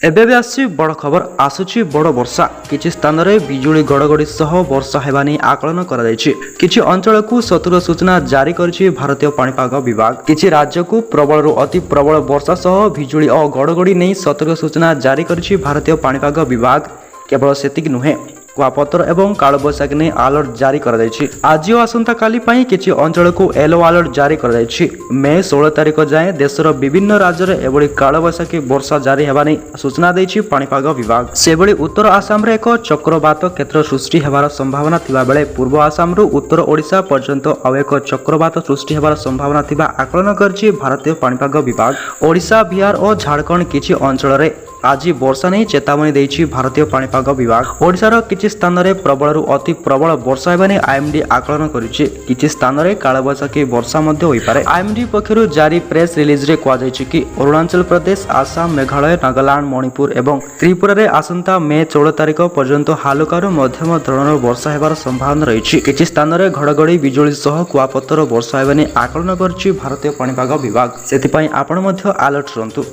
एबे भी आसी बड़ खबर आसुची बड़ वर्षा किछि स्थान रे बिजुली गड़गड़ी सह वर्षा हेबा नै आकलन करा जायछि। किछि अंचल को सतर्क सूचना जारी करछि भारतीय पाणीपाग विभाग। किछि राज्य को प्रबल अति प्रबल वर्षा सह बिजुली और गड़गड़ी नै सतर्क सूचना जारी करछि भारतीय पाणीपाग विभाग। केवल सेतिक नुहे कुआपतर एवं कालबैशाखी ने अलर्ट जारी कर आज और आसंता काली पई किछि अंचल को येलो अलर्ट जारी कर मे 16 तारिख जाए देशर विभिन्न राज्य में एभली कालबैशाखी वर्षा जारी हेबा नै सूचना दैछि पाणीपाग विभाग। सेभली उत्तर आसाम रे एक चक्रवात क्षेत्र सृष्टि हेबार संभावना थिबा बेले पूर्व आसाम रु उत्तर ओडिशा पर्यंत आउ एक चक्रवात सृष्टि हेबार संभावना थिबा आकलन करछि भारतीय पाणीपाग विभाग। ओडिशा बिहार और झारखंड किछि अंचल रे आज वर्षा नहीं चेतावनी देछि भारतीय पाणीपाग विभाग। ओडिशार किछि स्थान रे प्रबल अति प्रबल वर्षा हेबा नै आईएमडी आकलन करिछि। किछि स्थान रे कालबैशाखी वर्षा मध्ये होई पारे। आईएमडी पक्षरु जारी प्रेस रिलीज रे कुआ जायछि कि अरुणाचल प्रदेश आसाम मेघालय नागालैंड मणिपुर एवं त्रिपुरा रे आसंता मे 16 तारिख पर्यंत हालुकारू मध्यम धरणर वर्षा हेबार संभावना रहिछि। किछि स्थान रे घड़घड़ी बिजुली सह कुआपतर वर्षा हेबा नै आकलन करिछि भारतीय पाणीपाग विभाग। सेति पई आपण मध्ये अलर्ट रहंतु।